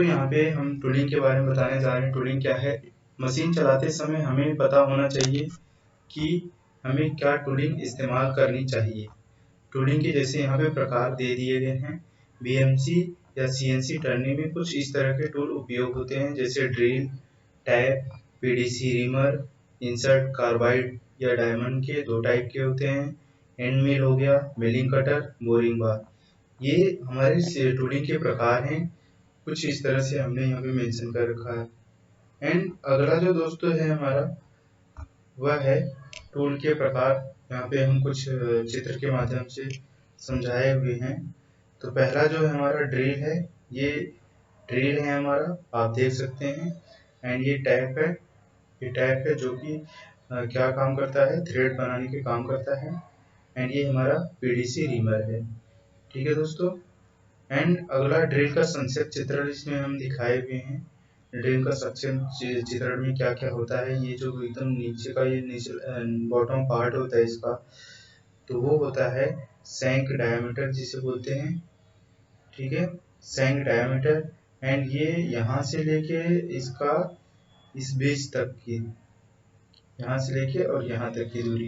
दोस्तों यहाँ पे हम टूलिंग के बारे में बताने जा रहे हैं। टूलिंग क्या है? मशीन चलाते समय हमें पता होना चाहिए कि हमें क्या टूलिंग इस्तेमाल करनी चाहिए। टूलिंग के जैसे यहाँ पे प्रकार दे दिए गए हैं। बीएमसी या सीएनसी टर्निंग में कुछ इस तरह के टूल उपयोग होते हैं, जैसे drill, tap, PDC reamer, insert, carbide या डायमंड के 2 टाइप के होते हैं। एंड मिल हो गया, मिलिंग कटर, बोरिंग बार। ये हमारे टूलिंग के प्रकार हैं। कुछ इस तरह से हमने यहाँ पे मेंशन कर रखा है। एंड अगला जो दोस्तों है हमारा, वह है टूल के प्रकार। यहाँ पे हम कुछ चित्र के माध्यम से समझाए हुए हैं। तो पहला जो है हमारा ड्रिल है, ये ड्रिल है हमारा, आप देख सकते हैं। एंड ये टैप है, ये टैप है जो कि क्या काम करता है, थ्रेड बनाने के काम करता है। एंड ये हमारा पीडीसी रीमर है। ठीक है दोस्तों। एंड अगला ड्रिल का संक्षिप्त चित्रण इसमें हम दिखाए हुए हैं। ड्रिल का संक्षिप्त चित्रण में क्या क्या होता है, ये जो एकदम नीचे का ये नीचे बॉटम पार्ट होता है इसका, तो वो होता है सैंक डायमीटर जिसे बोलते हैं। ठीक है, सैंक डायमीटर। एंड ये यहाँ से लेके इसका इस बेस तक की, यहाँ से लेके और यहाँ तक की दूरी,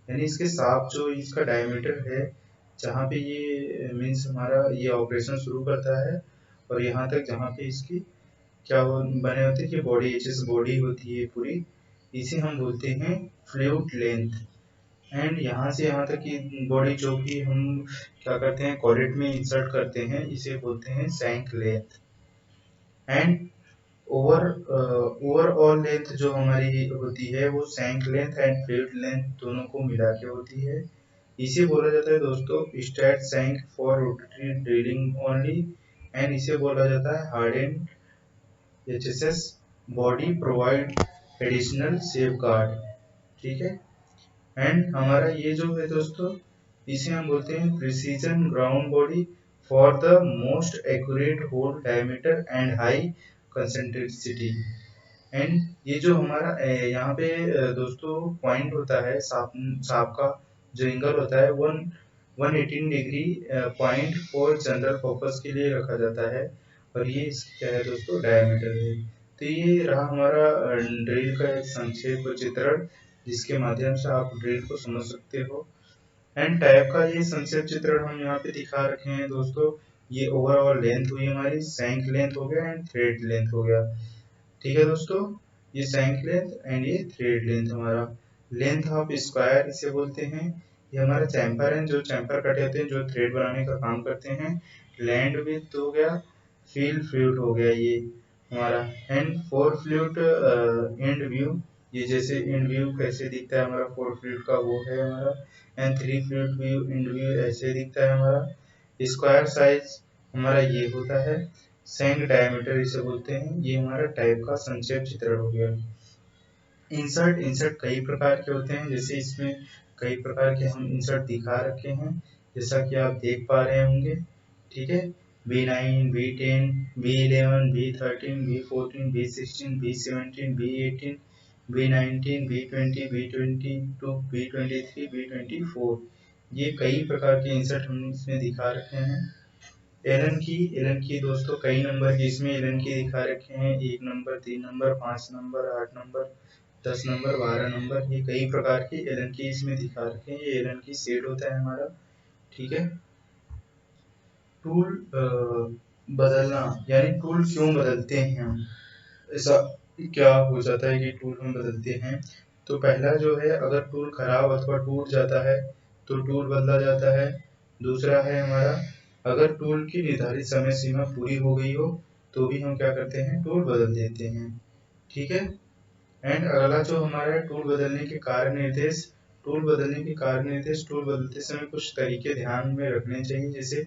यानी इसके साथ जो इसका डायमीटर है, जहाँ पे ये मीन्स हमारा ये ऑपरेशन शुरू करता है, और यहाँ तक जहाँ पे इसकी क्या बने होते हैं कि बॉडी एचएस बॉडी होती है पूरी, इसे हम बोलते हैं फ्लूइड लेंथ। एंड यहाँ से यहाँ तक की बॉडी जो कि हम क्या करते हैं, कॉर्डेट में इंसर्ट करते हैं, इसे बोलते हैं सैंक लेंथ। एंड ओवरऑल लेंथ जो हमारी होती है वो सैंक लेंथ एंड फ्लूइड लेंथ दोनों को मिला के होती है। इसे बोला जाता है दोस्तों straight shank for rotary drilling only. And इसे बोला जाता है hardened HSS body provide additional safeguard. ठीक है। एंड हमारा ये जो है दोस्तों, इसे हम बोलते हैं precision ground body for the most accurate hole diameter and high concentricity. And ये जो हमारा यहाँ पे दोस्तों पॉइंट होता है, सांप का जो एंगल होता है 118 degree point for general purpose के लिए रखा जाता है। और ये क्या है दोस्तों, डायमीटर है। तो ये रहा हमारा ड्रिल का एक संक्षेप चित्रण, जिसके माध्यम से आप ड्रिल को समझ सकते हो। एंड टैप का ये संक्षेप चित्रण हम यहाँ पे दिखा रखे हैं दोस्तों। ये ओवरऑल लेंथ हुई हमारी, सैंक लेंथ हो गया एंड थ्रेड लेंथ हो गया। ठीक है दोस्तों, ये सैंक लेंथ एंड ये थ्रेड लेंथ हमारा। लेंथ ऑफ स्क्वायर इसे बोलते हैं। ये हमारा चैम्पर है, जो चैम्पर कटे होते हैं जो थ्रेड बनाने का काम करते हैं। लैंड विड्थ हो गया, फील फ्लूइड हो गया ये हमारा। And four fluid and view, ये जैसे एंड व्यू कैसे दिखता है हमारा फोर फ्लूइड का, वो है हमारा। And three fluid view and view ऐसे दिखता है हमारा। स्क्वायर साइज हमारा ये होता है। सैंक डायमीटर इसे बोलते हैं। ये हमारा टाइप का संक्षेप चित्रण हो गया। इंसर्ट कई प्रकार के होते हैं, जैसे इसमें कई प्रकार के हम इंसर्ट दिखा रखे हैं, जैसा कि आप देख पा रहे होंगे। ठीक है, B9, B10, B11, B13, B14, B16, B17, B18, B19, B20, B22, B23, B24, ये कई प्रकार के इंसर्ट हम इसमें दिखा रखे हैं। एलन की दोस्तों कई नंबर की इसमें एलन की दिखा रखे हैं, 1 number, 3 number, 5 number, 8 number, 10 number, 12 number, ये कई प्रकार की एलन की इसमें दिखा रखे हैं। ये एलन की सेट होता है हमारा। ठीक है। टूल बदलना, यानी टूल क्यों बदलते हैं हम, ऐसा क्या हो जाता है कि टूल हम बदलते हैं। तो पहला जो है, अगर टूल खराब अथवा टूट जाता है तो टूल बदला जाता है। दूसरा है हमारा, अगर टूल की निर्धारित समय सीमा पूरी हो गई हो तो भी हम क्या करते हैं, टूल बदल देते हैं। ठीक है। एंड अगला जो हमारा है, टूल बदलने के कार्य निर्देश। टूल बदलने के कार्य निर्देश, टूल बदलते समय कुछ तरीके ध्यान में रखने चाहिए, जैसे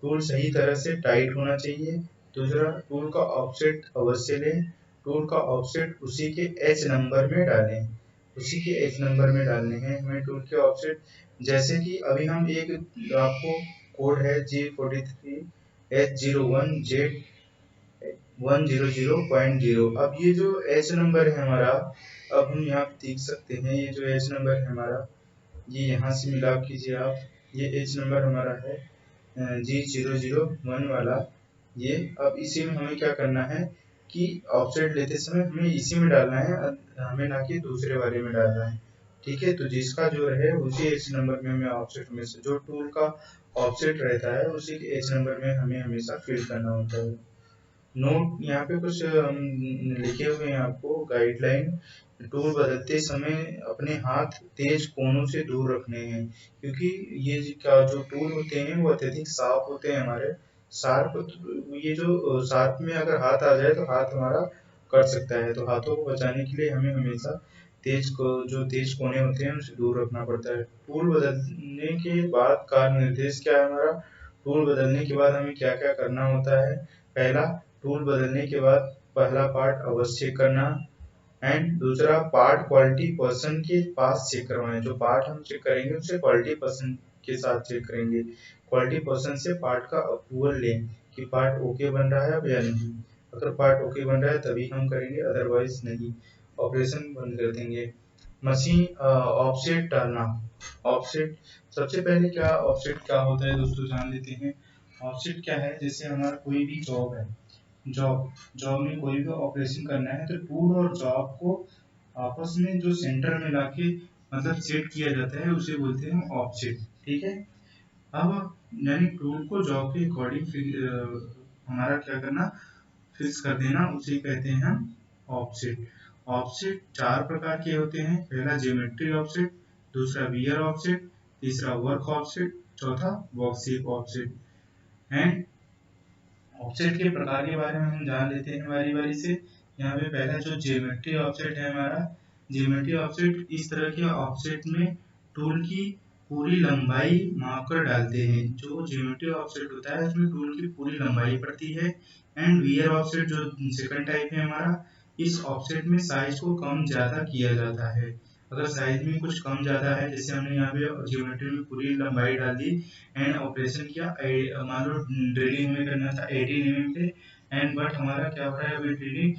टूल सही तरह से टाइट होना चाहिए। दूसरा, टूल का ऑफसेट अवश्य लें। टूल का ऑफसेट उसी के एच नंबर में डालें, उसी के एच नंबर में डालने हैं हमें टूल के ऑफसेट। जैसे कि अभी हम एक आपको कोड है G43H01Z100.0। अब ये जो एच नंबर है हमारा, अब हम यहाँ देख सकते हैं, ये जो एच नंबर है हमारा, ये यहाँ से मिलाप कीजिए आप। ये एच नंबर हमारा है G001 वाला, ये अब इसी में हमें क्या करना है कि ऑफसेट लेते समय हमें इसी में डालना है, हमें ना कि दूसरे वाले में डालना है। ठीक है, तो जिसका जो रहे उसी एच नंबर में हमें ऑफसेट में से जो टूल का ऑफसेट रहता है उसी के एच नंबर में हमें हमेशा फिल करना होता है। नोट यहाँ पे कुछ लिखे हुए हैं आपको गाइडलाइन। टूल बदलते समय अपने हाथ तेज कोनों से दूर रखने हैं, क्योंकि ये क्या जो टूल होते हैं वो अत्यधिक शार्प होते हैं हमारे। शार्प, ये जो शार्प में अगर हाथ आ जाए तो हाथ हमारा कट सकता है, तो हाथों को बचाने के लिए हमें हमेशा जो तेज कोने होते हैं उनसे दूर रखना पड़ता है। टूल बदलने के बाद का निर्देश क्या है हमारा, टूल बदलने के बाद हमें क्या क्या करना होता है। पहला, टूल बदलने के बाद पहला पार्ट अवश्य चेक करना, एंड दूसरा पार्ट क्वालिटी पर्सन के पास चेक करवाएं। जो पार्ट हम चेक करेंगे उसे क्वालिटी पर्सन के साथ चेक करेंगे। क्वालिटी पर्सन से पार्ट का अप्रूवल लें कि पार्ट ओके बन रहा है अब या नहीं। अगर पार्ट ओके बन रहा है तभी हम करेंगे, अदरवाइज नहीं, ऑपरेशन बंद कर देंगे। मशीन ऑफसेट डालना। ऑफसेट, सबसे पहले क्या ऑफसेट क्या होता है दोस्तों जान लेते हैं। ऑफसेट क्या है, जैसे हमारा कोई भी जॉब है, जॉब जॉब में कोई भी ऑपरेशन करना है तो टूल और जॉब को आपस में जो सेंटर में लाके मतलब सेट किया जाता है उसे बोलते हैं ऑफसेट। ठीक है, अब यानी टूल को जॉब के अकॉर्डिंग हमारा क्या करना, फिक्स कर देना, उसे कहते हैं हम ऑफसेट। ऑफसेट चार प्रकार के होते हैं। पहला ज्योमेट्री ऑफसेट, दूसरा वियर ऑफसेट, तीसरा वर्क ऑफसेट, चौथा box shape offset. And offset के प्रकार के बारे में हम जान लेते हैं बारी बारी से। यहाँ पे पहला जो ज्योमेट्री ऑफसेट है हमारा, ज्योमेट्री ऑफसेट इस तरह के ऑफसेट में टूल की पूरी लंबाई माप कर डालते हैं। जो ज्योमेट्री ऑफसेट होता है उसमें टूल की पूरी लंबाई पड़ती है। एंड वियर ऑफसेट जो सेकंड टाइप है हमारा, इस ऑफसेट में साइज को कम ज्यादा किया जाता है। अगर साइज में कुछ कम ज्यादा है, जैसे हमने यहाँ पे ज्योमेट्री में पूरी लंबाई डाल दी एंड ऑपरेशन किया, मान लो ड्रिलिंग हमें करना था 18 mm पे, एंड बट हमारा क्या हो रहा है अभी ड्रिलिंग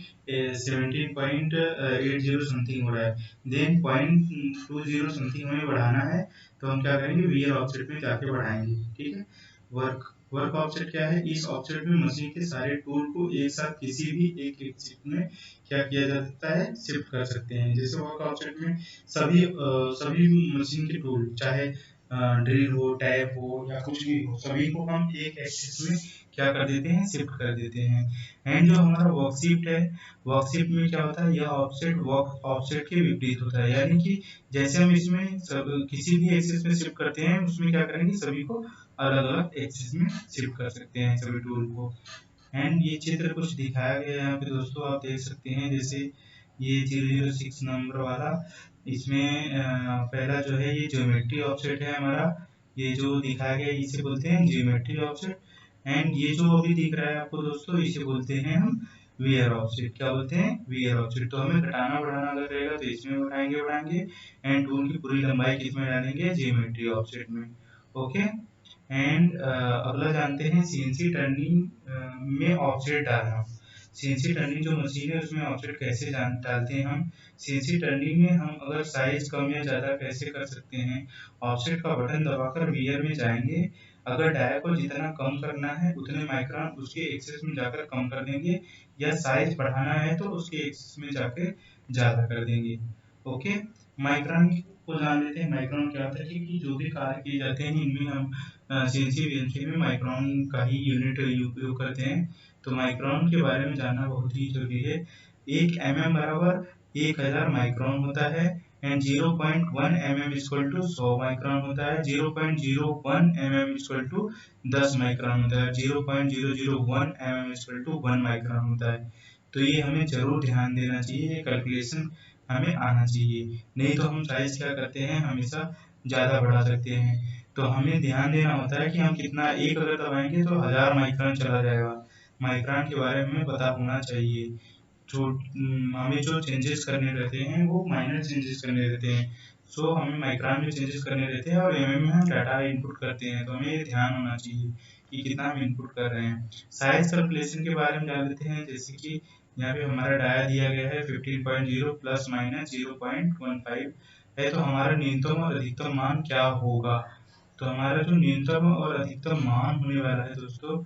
17.80 समथिंग हो रहा है, देन 0.20 समथिंग हमें बढ़ाना है, तो हम क्या करेंगे वियर ऑफसेट में जाके बढ़ाएंगे। ठीक है, वर्क वर्क ऑफसेट क्या है, इस ऑफसेट में मशीन के सारे टूल को एक साथ किसी भी एक शिफ्ट में क्या किया जा सकता है, शिफ्ट कर सकते हैं। जैसे वर्क ऑफसेट में सभी मशीन के टूल, चाहे ड्रिल हो, टैप हो या कुछ भी हो, सभी को हम एक एक्सिस में क्या कर देते हैं, शिफ्ट कर देते हैं। एंड जो हमारा वर्कशीट है, वर्कशीट में क्या होता है, यह ऑफसेट वर्क ऑफसेट के विपरीत होता है। यानी कि जैसे हम इसमें किसी भी एक्सिस में शिफ्ट करते हैं, उसमें क्या करेंगे सभी को अलग अलग एक्सिस में शिफ्ट कर सकते हैं सभी टूल को। एंड ये चित्र कुछ दिखाया गया है यहाँ पे दोस्तों, आप देख सकते हैं। जैसे ये 006 नंबर वाला, इसमें पहला जो है ये ज्योमेट्री ऑफसेट है हमारा, ये जो दिखाया गया इसे बोलते हैं ज्योमेट्री ऑफसेट। एंड ये जो अभी दिख रहा है आपको दोस्तों, इसे बोलते हैं हम वियर ऑफसेट। क्या बोलते हैं, वियर ऑफसेट। तो हमें घटाना बढ़ाना अगर रहेगा तो इसमें बढ़ाएंगे, एंड टूल की पूरी लंबाई किसमें डालेंगे, ज्योमेट्री ऑफसेट में। ओके, एंड अगला जानते हैं सीएनसी टर्निंग में ऑफसेट डालना। सीएनसी टर्निंग जो मशीन है उसमें ऑफसेट कैसे डालते हैं हम। सीएनसी टर्निंग में हम अगर साइज कम या ज़्यादा कैसे कर सकते हैं, ऑफसेट का बटन दबाकर वियर में जाएंगे, अगर डाया को जितना कम करना है उतने माइक्रोन उसके एक्सेस में जाकर कम कर देंगे, या साइज बढ़ाना है तो उसके एक्सेस में जाकर ज़्यादा कर देंगे। ओके, माइक्रोन को जान लेते हैं। माइक्रोन क्या होता है कि जो भी कार्य किए जाते हैं इनमें हम सीएनसी वीएनसी में माइक्रोन का ही यूनिट उपयोग करते हैं। तो माइक्रोन के बारे में जानना बहुत ही जरूरी है। 1 mm बराबर 1000 माइक्रोन होता है, and 0.1 mm equal to 100 micron होता है। 0.01 mm इक्वल टू 10 माइक्रोन होता है। 0.001 mm इक्वल टू 1 माइक्रोन होता है। तो ये हमें जरूर ध्यान देना चाहिए, ये कैलकुलेशन हमें आना चाहिए, नहीं तो हम साइज क्या करते हैं हमेशा ज़्यादा बढ़ा सकते हैं। तो हमें ध्यान देना होता है कि हम कितना, एक अगर दबाएंगे तो 1000 माइक्रोन चला जाएगा। माइक्रोन के बारे में पता होना चाहिए। जो हमें जो चेंजेस करने रहते हैं वो माइनर चेंजेस करने रहते हैं, सो हमें माइक्रोन में चेंजेस करने रहते हैं और एमएम में हम डाटा इनपुट करते हैं। तो हमें ये ध्यान होना चाहिए कि कितना हम इनपुट कर रहे हैं। साइज कैलकुलेशन के बारे में जान लेते हैं। जैसे कि यहाँ पे हमारा डाया दिया गया है 15.0 प्लस माइनस 0.15 है, तो हमारा न्यूनतम और अधिकतम मान क्या होगा। तो हमारा जो न्यूनतम और अधिकतम मान होने वाला है दोस्तों,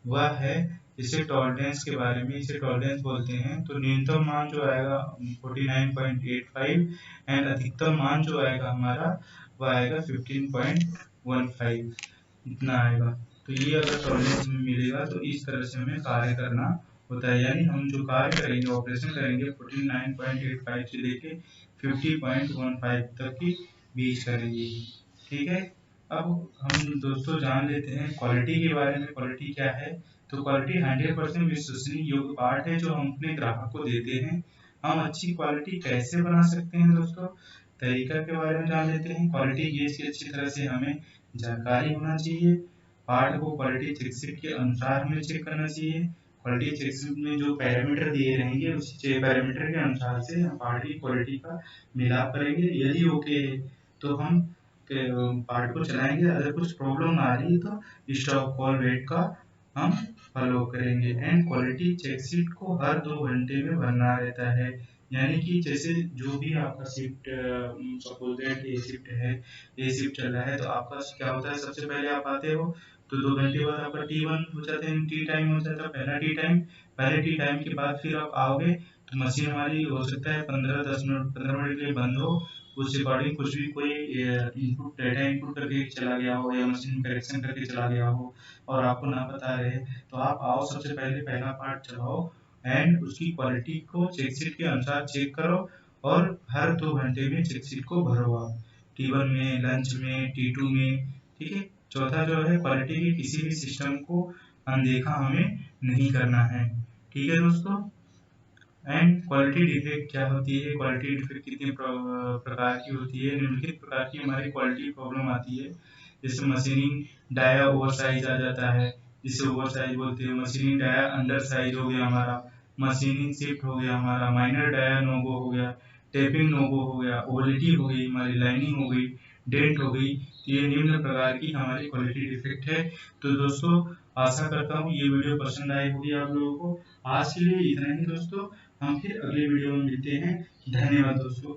वह है इसे टॉलरेंस के बारे में, इसे टॉलरेंस बोलते हैं। तो न्यूनतम मान जो आएगा 49.85 एंड अधिकतम मान जो आएगा हमारा वो आएगा 15.15, इतना आएगा। तो ये अगर टॉलरेंस में मिलेगा तो इस तरह से हमें कार्य करना होता है, यानी हम जो कार्य करेंगे, ऑपरेशन करेंगे 49.85 से लेके 50.15 तक की बीच करेंगे। ठीक है, अब हम दोस्तों जान लेते हैं क्वालिटी के बारे में। क्वालिटी क्या है? तो क्वालिटी 100% विश्वसनीय योग्य पार्ट है जो हम अपने ग्राहक को देते हैं। हम अच्छी क्वालिटी कैसे बना सकते हैं दोस्तों? तरीका के बारे में जान लेते हैं। क्वालिटी गेज की अच्छी तरह से हमें जानकारी होना चाहिए। पार्ट को क्वालिटी चेकशीट के अनुसार हमें चेक करना चाहिए। क्वालिटी चेकशीट में जो पैरामीटर दिए रहेंगे उसी पैरामीटर के अनुसार से हम पार्ट की क्वालिटी का मिलाप करेंगे। यदि ओके है तो हम पार्ट को चलाएंगे। अगर कुछ प्रॉब्लम आ रही है तो स्टॉप कॉल वेट का हम फॉलो करेंगे। एंड क्वालिटी चेकशीट को हर 2 घंटे में भरना रहता है, यानी कि जैसे जो भी आपका shift, suppose that A shift है, ए शिफ्ट चल रहा है तो आपका क्या होता है, सबसे पहले आप आते हो तो 2 घंटे बाद आपका T1 हो जाता है, टी टाइम हो जाता है, पहला टी टाइम। पहले टी टाइम के बाद फिर आप आओगे तो मशीन हमारी हो सकता है 15 मिनट के लिए बंद हो, उस अकॉर्डिंग कुछ भी कोई इनपुट डेटा इनपुट करके चला गया हो या मशीन करेक्शन करके चला गया हो और आपको ना पता रहे, तो आप आओ सबसे पहले पहला पार्ट चलाओ एंड उसकी क्वालिटी को चेकशीट के अनुसार चेक करो और हर 2 घंटे में चेकशीट को भरो आप, T1 में, लंच में, T2 में। ठीक है, चौथा जो है क्वालिटी के किसी भी सिस्टम को अनदेखा हमें नहीं करना है। ठीक है दोस्तों, एंड क्वालिटी डिफेक्ट क्या होती है? क्वालिटी डिफेक्ट कितने प्रकार की होती है? निम्नलिखित प्रकार की हमारी क्वालिटी प्रॉब्लम आती है, जैसे मशीनिंग डाया ओवर साइज आ जाता है, जिसे ओवर साइज बोलते हैं। मशीनिंग डाया अंडर साइज हो गया हमारा, मशीनिंग शिफ्ट हो गया हमारा, माइनर डाया नोगो हो गया, टेपिंग नोगो हो गया, ओवलिटी हो गई, हमारी लाइनिंग हो गई, डेंट हो गई। तो ये निम्न प्रकार की हमारी क्वालिटी डिफेक्ट है। तो दोस्तों आशा करता हूँ ये वीडियो पसंद आई होगी आप लोगों को। आज के लिए इतना ही दोस्तों, हम फिर अगले वीडियो में मिलते हैं। धन्यवाद दोस्तों।